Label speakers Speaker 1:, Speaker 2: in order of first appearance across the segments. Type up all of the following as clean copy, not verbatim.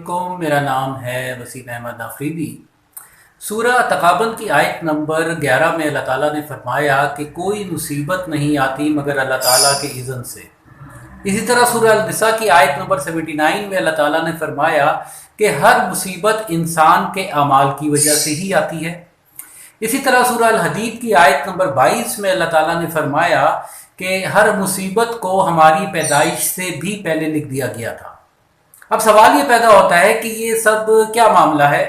Speaker 1: علیکم، میرا نام ہے وسیم احمد آفریدی۔ سورہ تغابن کی آیت نمبر 11 میں اللہ تعالیٰ نے فرمایا کہ کوئی مصیبت نہیں آتی مگر اللہ تعالیٰ کے اذن سے۔ اسی طرح سورہ النساء کی آیت نمبر 79 میں اللہ تعالیٰ نے فرمایا کہ ہر مصیبت انسان کے اعمال کی وجہ سے ہی آتی ہے۔ اسی طرح سورہ الحدید کی آیت نمبر 22 میں اللہ تعالیٰ نے فرمایا کہ ہر مصیبت کو ہماری پیدائش سے بھی پہلے لکھ دیا گیا تھا۔ اب سوال یہ پیدا ہوتا ہے کہ یہ سب کیا معاملہ ہے؟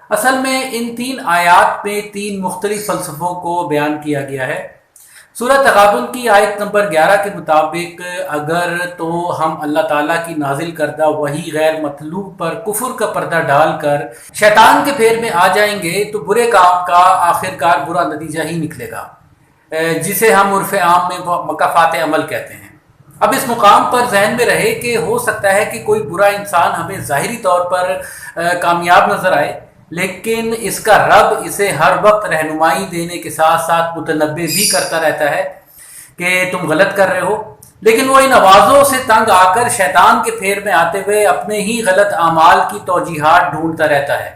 Speaker 1: اصل میں ان 3 آیات میں 3 مختلف فلسفوں کو بیان کیا گیا ہے۔ سورہ تغابن کی آیت نمبر 11 کے مطابق اگر تو ہم اللہ تعالیٰ کی نازل کردہ وحی غیر مطلوب پر کفر کا پردہ ڈال کر شیطان کے پھیر میں آ جائیں گے تو برے کام کا آخرکار برا نتیجہ ہی نکلے گا، جسے ہم عرف عام میں مکافات عمل کہتے ہیں۔ اب اس مقام پر ذہن میں رہے کہ ہو سکتا ہے کہ کوئی برا انسان ہمیں ظاہری طور پر کامیاب نظر آئے، لیکن اس کا رب اسے ہر وقت رہنمائی دینے کے ساتھ ساتھ متنبہ بھی کرتا رہتا ہے کہ تم غلط کر رہے ہو، لیکن وہ ان آوازوں سے تنگ آ کر شیطان کے پھیر میں آتے ہوئے اپنے ہی غلط اعمال کی توجیحات ڈھونڈتا رہتا ہے،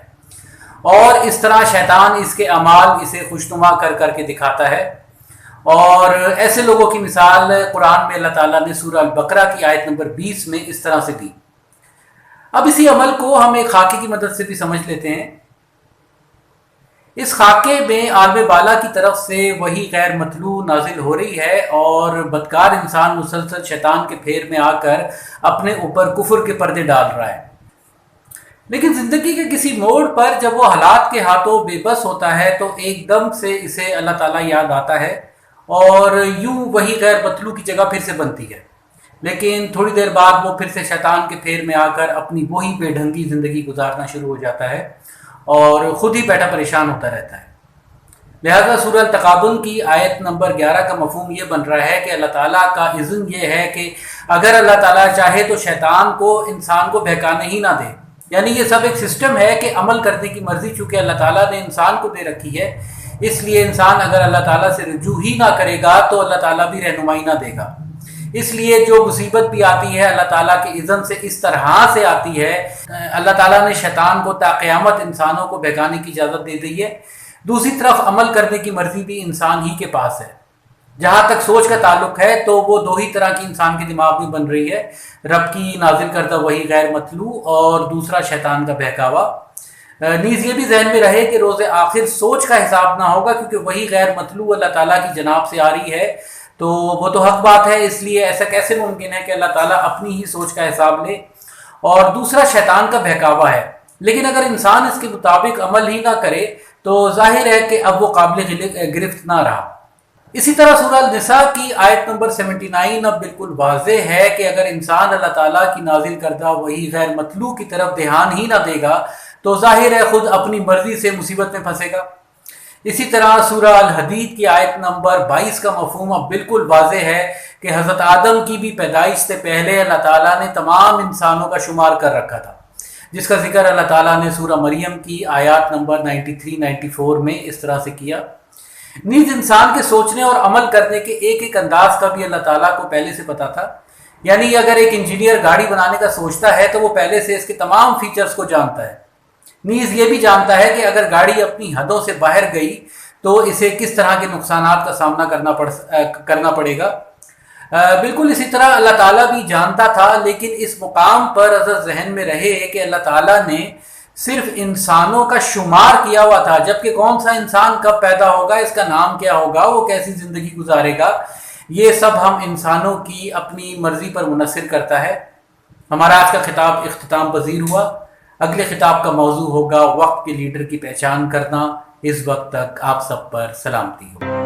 Speaker 1: اور اس طرح شیطان اس کے اعمال اسے خوشنما کر کر کے دکھاتا ہے۔ اور ایسے لوگوں کی مثال قرآن میں اللہ تعالیٰ نے سورہ البقرہ کی آیت نمبر 20 میں اس طرح سے دی۔ اب اسی عمل کو ہم ایک خاکے کی مدد سے بھی سمجھ لیتے ہیں۔ اس خاکے میں عالم بالا کی طرف سے وہی غیر مطلوع نازل ہو رہی ہے اور بدکار انسان مسلسل شیطان کے پھیر میں آ کر اپنے اوپر کفر کے پردے ڈال رہا ہے، لیکن زندگی کے کسی موڑ پر جب وہ حالات کے ہاتھوں بے بس ہوتا ہے تو ایک دم سے اسے اللہ تعالیٰ یاد آتا ہے اور یوں وہی غیر مطلوع کی جگہ پھر سے بنتی ہے، لیکن تھوڑی دیر بعد وہ پھر سے شیطان کے پھیر میں آ کر اپنی وہی بے ڈھنگی زندگی گزارنا شروع ہو جاتا ہے اور خود ہی بیٹھا پریشان ہوتا رہتا ہے۔ لہذا سورہ التغابن کی آیت نمبر 11 کا مفہوم یہ بن رہا ہے کہ اللہ تعالیٰ کا اذن یہ ہے کہ اگر اللہ تعالیٰ چاہے تو شیطان کو انسان کو بہکانے ہی نہ دے، یعنی یہ سب ایک سسٹم ہے کہ عمل کرنے کی مرضی چونکہ اللہ تعالیٰ نے انسان کو دے رکھی ہے، اس لیے انسان اگر اللہ تعالیٰ سے رجوع ہی نہ کرے گا تو اللہ تعالیٰ بھی رہنمائی نہ دے گا۔ اس لیے جو مصیبت بھی آتی ہے اللہ تعالیٰ کے اذن سے اس طرح سے آتی ہے۔ اللہ تعالیٰ نے شیطان کو تا قیامت انسانوں کو بہکانے کی اجازت دے دی ہے۔ دوسری طرف عمل کرنے کی مرضی بھی انسان ہی کے پاس ہے۔ جہاں تک سوچ کا تعلق ہے تو وہ 2 ہی طرح کی انسان کے دماغ میں بن رہی ہے، رب کی نازل کردہ وحی غیر مطلوع اور دوسرا شیطان کا بہکاوا۔ نیز یہ بھی ذہن میں رہے کہ روز آخر سوچ کا حساب نہ ہوگا، کیونکہ وہی غیر مطلوع اللہ تعالیٰ کی جناب سے آ رہی ہے، تو وہ تو حق بات ہے، اس لیے ایسا کیسے ممکن ہے کہ اللہ تعالیٰ اپنی ہی سوچ کا حساب لے؟ اور دوسرا شیطان کا بہکاوا ہے، لیکن اگر انسان اس کے مطابق عمل ہی نہ کرے تو ظاہر ہے کہ اب وہ قابل گرفت نہ رہا۔ اسی طرح سورہ النساء کی آیت نمبر 79 اب بالکل واضح ہے کہ اگر انسان اللہ تعالیٰ کی نازل کردہ وہی غیر مطلوع کی طرف دھیان ہی نہ دے گا تو ظاہر ہے خود اپنی مرضی سے مصیبت میں پھنسے گا۔ اسی طرح سورہ الحدید کی آیت نمبر 22 کا مفہوم اب بالکل واضح ہے کہ حضرت آدم کی بھی پیدائش سے پہلے اللہ تعالیٰ نے تمام انسانوں کا شمار کر رکھا تھا، جس کا ذکر اللہ تعالیٰ نے سورہ مریم کی آیات نمبر 93-94 میں اس طرح سے کیا۔ نیز انسان کے سوچنے اور عمل کرنے کے ایک ایک انداز کا بھی اللہ تعالیٰ کو پہلے سے پتا تھا، یعنی اگر ایک انجینئر گاڑی بنانے کا سوچتا ہے تو وہ پہلے سے اس کے تمام فیچرز کو جانتا ہے۔ نیز یہ بھی جانتا ہے کہ اگر گاڑی اپنی حدوں سے باہر گئی تو اسے کس طرح کے نقصانات کا سامنا کرنا پڑے گا۔ بالکل اسی طرح اللہ تعالیٰ بھی جانتا تھا، لیکن اس مقام پر اگر ذہن میں رہے کہ اللہ تعالیٰ نے صرف انسانوں کا شمار کیا ہوا تھا، جبکہ کون سا انسان کب پیدا ہوگا، اس کا نام کیا ہوگا، وہ کیسی زندگی گزارے گا، یہ سب ہم انسانوں کی اپنی مرضی پر منحصر کرتا ہے۔ ہمارا آج کا خطاب اختتام پذیر ہوا۔ اگلے خطاب کا موضوع ہوگا وقت کے لیڈر کی پہچان کرنا۔ اس وقت تک آپ سب پر سلامتی ہو۔